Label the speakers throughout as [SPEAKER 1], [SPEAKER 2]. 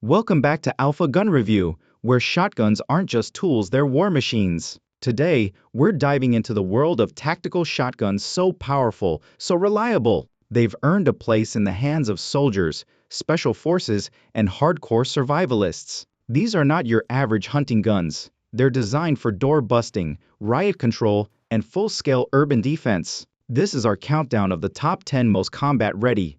[SPEAKER 1] Welcome back to Alpha Gun Review, where shotguns aren't just tools, they're war machines. Today, we're diving into the world of tactical shotguns so powerful, so reliable. They've earned a place in the hands of soldiers, special forces, and hardcore survivalists. These are not your average hunting guns. They're designed for door busting, riot control, and full-scale urban defense. This is our countdown of the top 10 most combat-ready,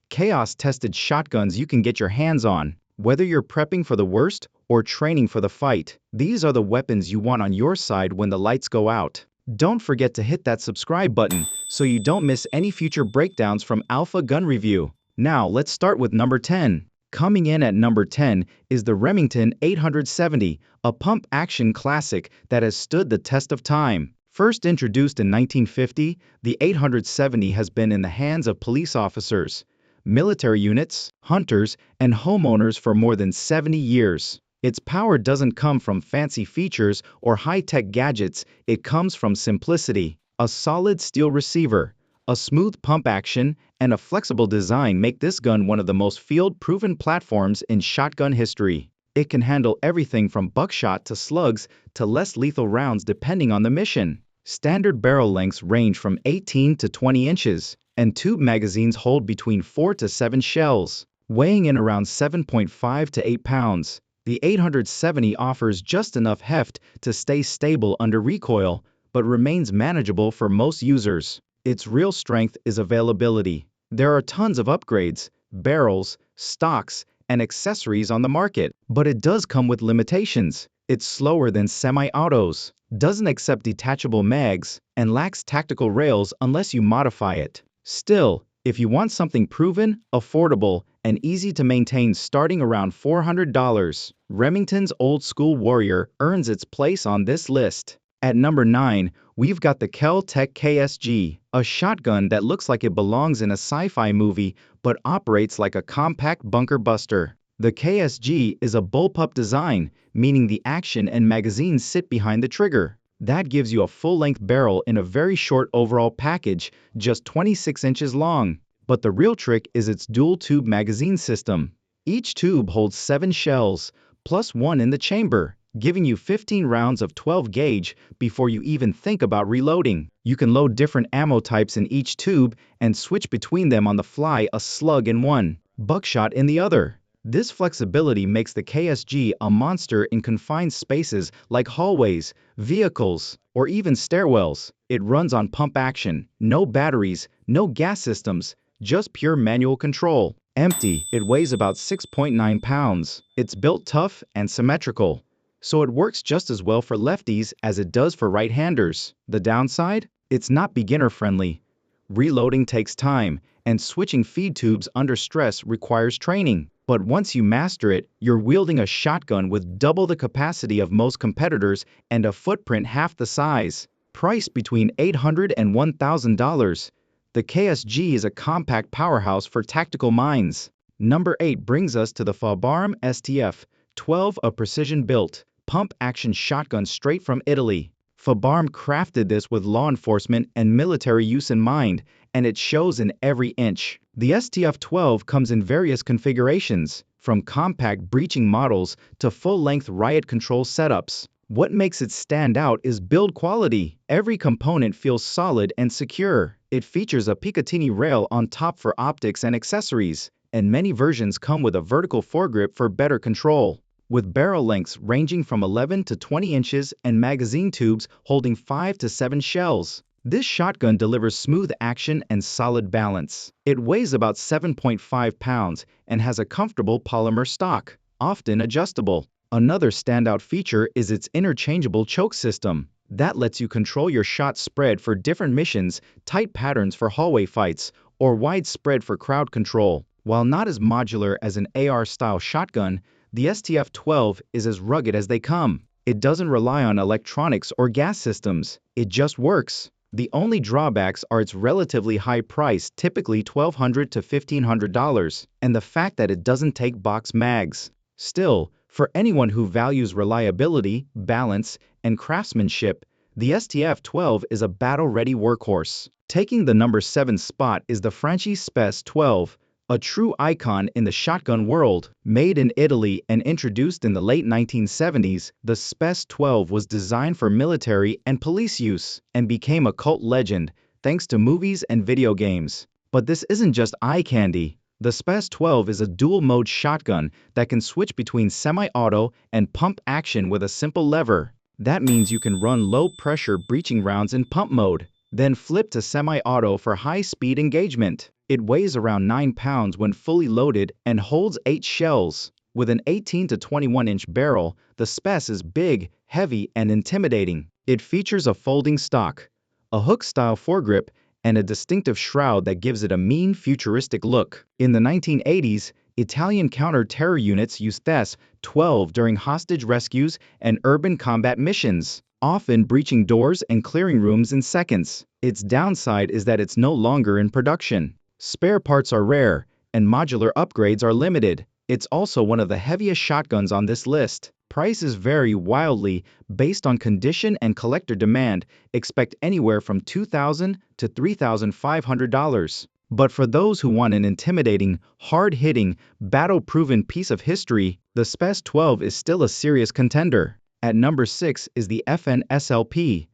[SPEAKER 1] chaos-tested shotguns you can get your hands on. Whether you're prepping for the worst or training for the fight, these are the weapons you want on your side when the lights go out. Don't forget to hit that subscribe button so you don't miss any future breakdowns from Alpha Gun Review. Now, let's start with number 10. Coming in at number 10 is the Remington 870, a pump-action classic that has stood the test of time. First introduced in 1950, the 870 has been in the hands of police officers, military units, hunters, and homeowners for more than 70 years. Its power doesn't come from fancy features or high-tech gadgets, it comes from simplicity. A solid steel receiver, a smooth pump action, and a flexible design make this gun one of the most field-proven platforms in shotgun history. It can handle everything from buckshot to slugs to less lethal rounds depending on the mission. Standard barrel lengths range from 18 to 20 inches, and tube magazines hold between 4 to 7 shells. Weighing in around 7.5 to 8 pounds, the 870 offers just enough heft to stay stable under recoil, but remains manageable for most users. Its real strength is availability. There are tons of upgrades, barrels, stocks, and accessories on the market, but it does come with limitations. It's slower than semi-autos, doesn't accept detachable mags, and lacks tactical rails unless you modify it. Still, if you want something proven, affordable, and easy to maintain starting around $400, Remington's Old School Warrior earns its place on this list. At number 9, we've got the KelTech KSG, a shotgun that looks like it belongs in a sci-fi movie but operates like a compact bunker buster. The KSG is a bullpup design, meaning the action and magazines sit behind the trigger. That gives you a full-length barrel in a very short overall package, just 26 inches long. But the real trick is its dual-tube magazine system. Each tube holds 7 shells, plus 1 in the chamber, giving you 15 rounds of 12 gauge before you even think about reloading. You can load different ammo types in each tube and switch between them on the fly, a slug in one, buckshot in the other. This flexibility makes the KSG a monster in confined spaces like hallways, vehicles, or even stairwells. It runs on pump action, no batteries, no gas systems, just pure manual control. Empty, it weighs about 6.9 pounds. It's built tough and symmetrical, so it works just as well for lefties as it does for right-handers. The downside? It's not beginner-friendly. Reloading takes time, and switching feed tubes under stress requires training. But once you master it, you're wielding a shotgun with double the capacity of most competitors and a footprint half the size. Priced between $800 and $1,000, the KSG is a compact powerhouse for tactical minds. Number 8 brings us to the Fabarm STF12, a precision-built, pump-action shotgun straight from Italy. Fabarm crafted this with law enforcement and military use in mind, and it shows in every inch. The STF12 comes in various configurations, from compact breaching models to full-length riot control setups. What makes it stand out is build quality. Every component feels solid and secure. It features a Picatinny rail on top for optics and accessories, and many versions come with a vertical foregrip for better control. With barrel lengths ranging from 11 to 20 inches and magazine tubes holding 5 to 7 shells, this shotgun delivers smooth action and solid balance. It weighs about 7.5 pounds and has a comfortable polymer stock, often adjustable. Another standout feature is its interchangeable choke system. That lets you control your shot spread for different missions, tight patterns for hallway fights, or wide spread for crowd control. While not as modular as an AR-style shotgun, the STF12 is as rugged as they come. It doesn't rely on electronics or gas systems. It just works. The only drawbacks are its relatively high price, typically $1,200 to $1,500, and the fact that it doesn't take box mags. Still, for anyone who values reliability, balance, and craftsmanship, the STF12 is a battle-ready workhorse. Taking the number 7 spot is the Frenchie Spees 12, A true icon in the shotgun world. Made in Italy and introduced in the late 1970s, the SHTF12 was designed for military and police use and became a cult legend thanks to movies and video games. But this isn't just eye candy. The SHTF12 is a dual-mode shotgun that can switch between semi-auto and pump action with a simple lever. That means you can run low-pressure breaching rounds in pump mode, then flip to semi-auto for high-speed engagement. It weighs around 9 pounds when fully loaded and holds 8 shells. With an 18 to 21-inch barrel, the SPES is big, heavy, and intimidating. It features a folding stock, a hook-style foregrip, and a distinctive shroud that gives it a mean, futuristic look. In the 1980s, Italian counter-terror units used SHTF12 during hostage rescues and urban combat missions, often breaching doors and clearing rooms in seconds. Its downside is that it's no longer in production. Spare parts are rare, and modular upgrades are limited. It's also one of the heaviest shotguns on this list. Prices vary wildly based on condition and collector demand. Expect anywhere from $2,000 to $3,500. But for those who want an intimidating, hard-hitting, battle-proven piece of history, the SHTF12 is still a serious contender. At number 6 is the FNSLP,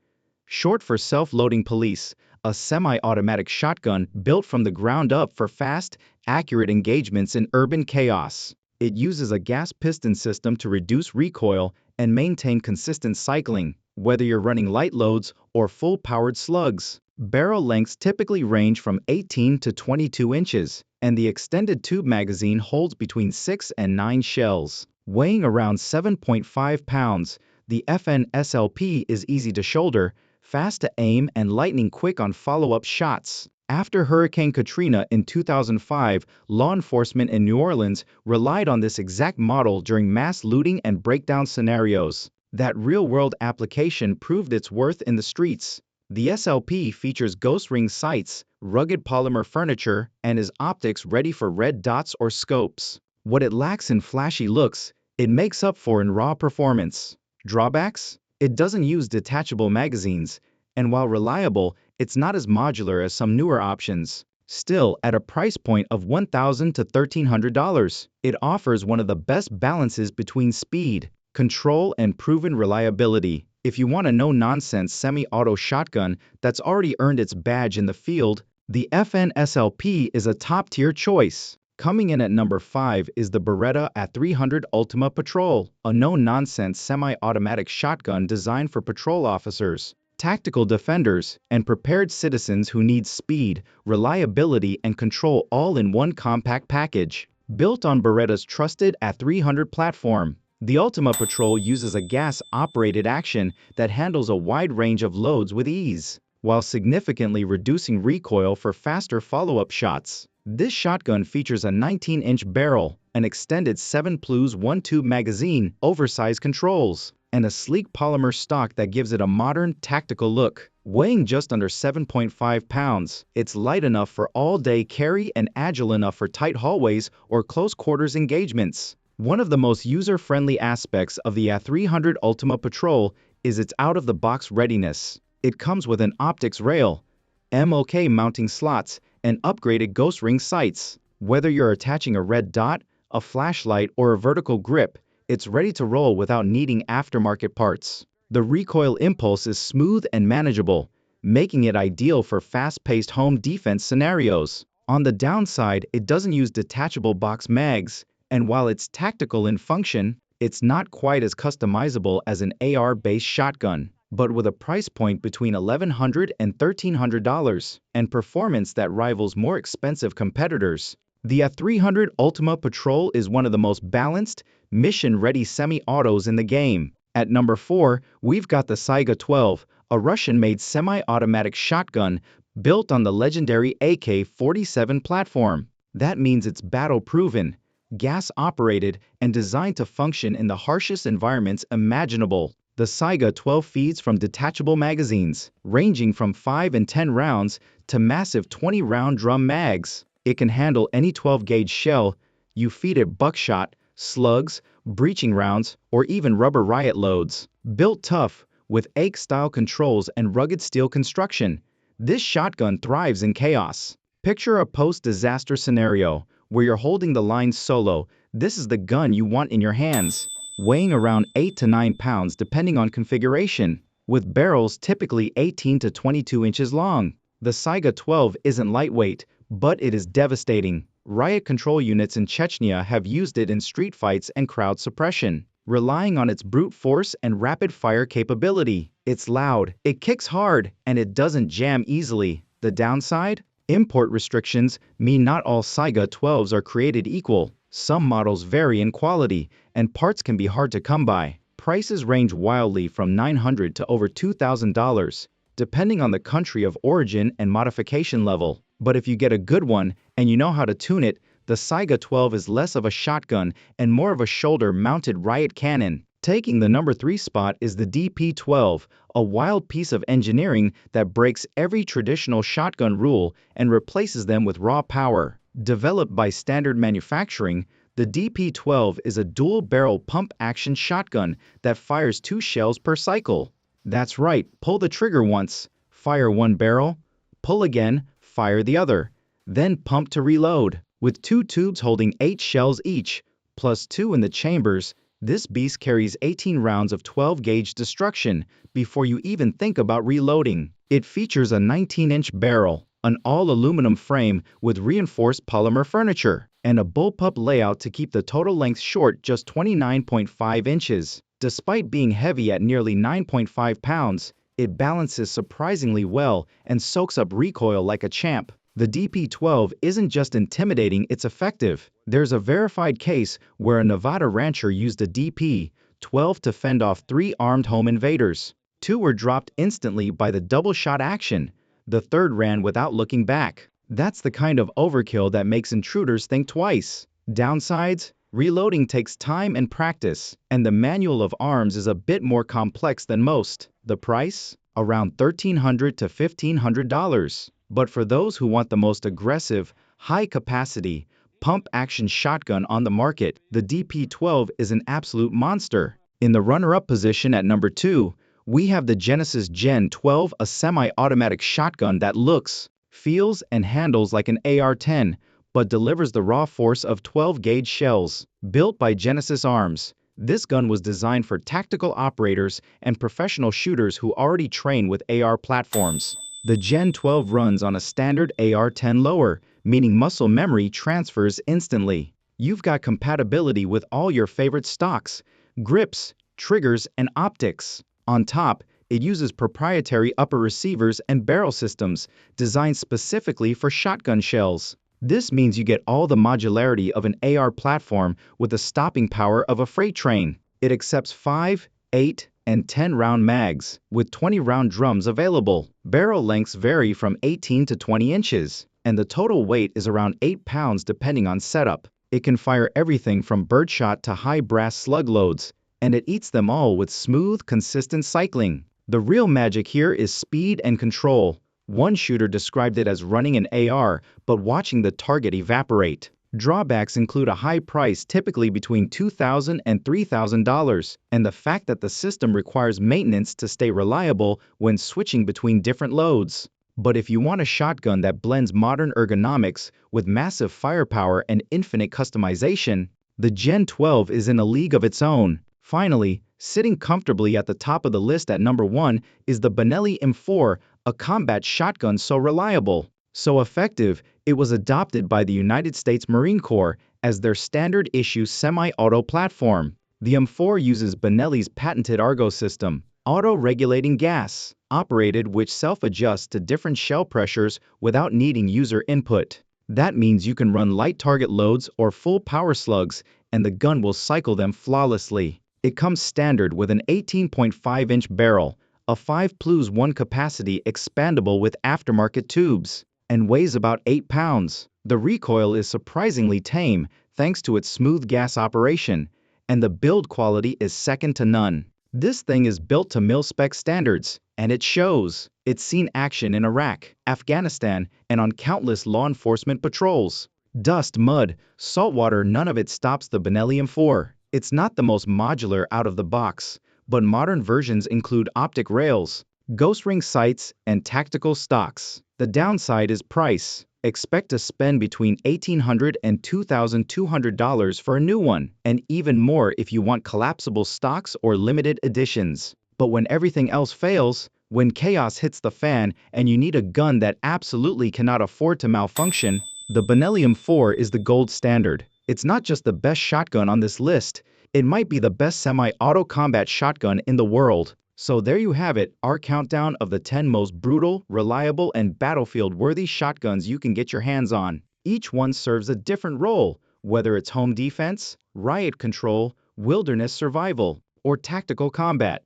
[SPEAKER 1] short for self-loading police, a semi-automatic shotgun built from the ground up for fast, accurate engagements in urban chaos. It uses a gas piston system to reduce recoil and maintain consistent cycling, whether you're running light loads or full-powered slugs. Barrel lengths typically range from 18 to 22 inches, and the extended tube magazine holds between 6 and 9 shells. Weighing around 7.5 pounds, the FNSLP is easy to shoulder, fast to aim, and lightning quick on follow-up shots. After Hurricane Katrina in 2005, law enforcement in New Orleans relied on this exact model during mass looting and breakdown scenarios. That real-world application proved its worth in the streets. The SLP features ghost ring sights, rugged polymer furniture, and is optics ready for red dots or scopes. What it lacks in flashy looks, it makes up for in raw performance. Drawbacks? It doesn't use detachable magazines, and while reliable, it's not as modular as some newer options. Still, at a price point of $1,000 to $1,300, it offers one of the best balances between speed, control, and proven reliability. If you want a no-nonsense semi-auto shotgun that's already earned its badge in the field, the FNSLP is a top-tier choice. Coming in at number 5 is the Beretta A300 Ultima Patrol, a no-nonsense semi-automatic shotgun designed for patrol officers, tactical defenders, and prepared citizens who need speed, reliability, and control all in one compact package. Built on Beretta's trusted A300 platform, the Ultima Patrol uses a gas-operated action that handles a wide range of loads with ease, while significantly reducing recoil for faster follow-up shots. This shotgun features a 19-inch barrel, an extended 7-plus 1-tube magazine, oversized controls, and a sleek polymer stock that gives it a modern, tactical look. Weighing just under 7.5 pounds, it's light enough for all-day carry and agile enough for tight hallways or close-quarters engagements. One of the most user-friendly aspects of the A300 Ultima Patrol is its out-of-the-box readiness. It comes with an optics rail, MOK mounting slots, and upgraded ghost ring sights. Whether you're attaching a red dot, a flashlight, or a vertical grip, it's ready to roll without needing aftermarket parts. The recoil impulse is smooth and manageable, making it ideal for fast-paced home defense scenarios. On the downside, it doesn't use detachable box mags, and while it's tactical in function, it's not quite as customizable as an AR-based shotgun. But with a price point between $1,100 and $1,300 and performance that rivals more expensive competitors, the A300 Ultima Patrol is one of the most balanced, mission-ready semi-autos in the game. At number 4, we've got the Saiga 12, a Russian-made semi-automatic shotgun built on the legendary AK-47 platform. That means it's battle-proven, gas-operated, and designed to function in the harshest environments imaginable. The Saiga 12 feeds from detachable magazines, ranging from 5 and 10 rounds to massive 20-round drum mags. It can handle any 12-gauge shell. You feed it buckshot, slugs, breaching rounds, or even rubber riot loads. Built tough, with AIK-style controls and rugged steel construction, this shotgun thrives in chaos. Picture a post-disaster scenario where you're holding the line solo, this is the gun you want in your hands. Weighing around 8 to 9 pounds depending on configuration, with barrels typically 18 to 22 inches long. The SHTF12 isn't lightweight, but it is devastating. Riot control units in Chechnya have used it in street fights and crowd suppression, relying on its brute force and rapid-fire capability. It's loud, it kicks hard, and it doesn't jam easily. The downside? Import restrictions mean not all SHTF12s are created equal. Some models vary in quality, and parts can be hard to come by. Prices range wildly from $900 to over $2,000, depending on the country of origin and modification level. But if you get a good one and you know how to tune it, the SHTF12 is less of a shotgun and more of a shoulder-mounted riot cannon. Taking the number 3 spot is the DP12, a wild piece of engineering that breaks every traditional shotgun rule and replaces them with raw power. Developed by Standard Manufacturing, the DP12 is a dual-barrel pump-action shotgun that fires 2 shells per cycle. That's right, pull the trigger once, fire 1 barrel, pull again, fire the other, then pump to reload. With 2 tubes holding 8 shells each, plus 2 in the chambers, this beast carries 18 rounds of 12-gauge destruction before you even think about reloading. It features a 19-inch barrel, an all-aluminum frame with reinforced polymer furniture, and a bullpup layout to keep the total length short, just 29.5 inches. Despite being heavy at nearly 9.5 pounds, it balances surprisingly well and soaks up recoil like a champ. The DP12 isn't just intimidating, it's effective. There's a verified case where a Nevada rancher used a DP12 to fend off 3 armed home invaders. 2 were dropped instantly by the double-shot action. The 3rd ran without looking back. That's the kind of overkill that makes intruders think twice. Downsides? Reloading takes time and practice, and the manual of arms is a bit more complex than most. The price? Around $1,300 to $1,500. But for those who want the most aggressive, high-capacity, pump-action shotgun on the market, the DP12 is an absolute monster. In the runner-up position at number 2, we have the Genesis Gen 12, a semi-automatic shotgun that looks, feels, and handles like an AR-10, but delivers the raw force of 12-gauge shells. Built by Genesis Arms, this gun was designed for tactical operators and professional shooters who already train with AR platforms. The Gen 12 runs on a standard AR-10 lower, meaning muscle memory transfers instantly. You've got compatibility with all your favorite stocks, grips, triggers, and optics. On top, it uses proprietary upper receivers and barrel systems designed specifically for shotgun shells. This means you get all the modularity of an AR platform with the stopping power of a freight train. It accepts 5, 8, and 10-round mags, with 20-round drums available. Barrel lengths vary from 18 to 20 inches, and the total weight is around 8 pounds depending on setup. It can fire everything from birdshot to high-brass slug loads, and it eats them all with smooth, consistent cycling. The real magic here is speed and control. One shooter described it as running an AR, but watching the target evaporate. Drawbacks include a high price, typically between $2,000 and $3,000, and the fact that the system requires maintenance to stay reliable when switching between different loads. But if you want a shotgun that blends modern ergonomics with massive firepower and infinite customization, the Gen 12 is in a league of its own. Finally, sitting comfortably at the top of the list at number 1 is the Benelli M4, a combat shotgun so reliable, so effective, it was adopted by the United States Marine Corps as their standard issue semi-auto platform. The M4 uses Benelli's patented Argo system, auto-regulating gas, operated which self-adjusts to different shell pressures without needing user input. That means you can run light target loads or full power slugs, and the gun will cycle them flawlessly. It comes standard with an 18.5-inch barrel, a 5+1 capacity expandable with aftermarket tubes, and weighs about 8 pounds. The recoil is surprisingly tame thanks to its smooth gas operation, and the build quality is second to none. This thing is built to mil-spec standards, and it shows. It's seen action in Iraq, Afghanistan, and on countless law enforcement patrols. Dust, mud, saltwater, none of it stops the Benelli M4. It's not the most modular out of the box, but modern versions include optic rails, ghost ring sights, and tactical stocks. The downside is price. Expect to spend between $1,800 and $2,200 for a new one, and even more if you want collapsible stocks or limited editions. But when everything else fails, when chaos hits the fan and you need a gun that absolutely cannot afford to malfunction, the Benelli M4 is the gold standard. It's not just the best shotgun on this list, it might be the best semi-auto combat shotgun in the world. So there you have it, our countdown of the 10 most brutal, reliable, and battlefield-worthy shotguns you can get your hands on. Each one serves a different role, whether it's home defense, riot control, wilderness survival, or tactical combat.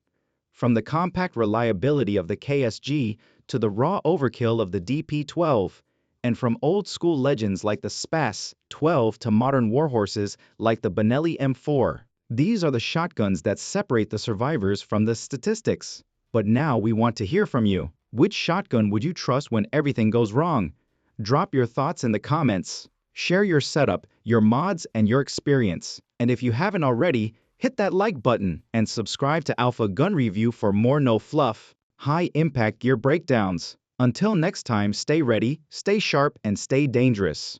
[SPEAKER 1] From the compact reliability of the KSG to the raw overkill of the DP12, and from old-school legends like the SHTF12 to modern warhorses like the Benelli M4. These are the shotguns that separate the survivors from the statistics. But now we want to hear from you. Which shotgun would you trust when everything goes wrong? Drop your thoughts in the comments. Share your setup, your mods, and your experience. And if you haven't already, hit that like button and subscribe to Alpha Gun Review for more no-fluff, high-impact gear breakdowns. Until next time, stay ready, stay sharp, and stay dangerous.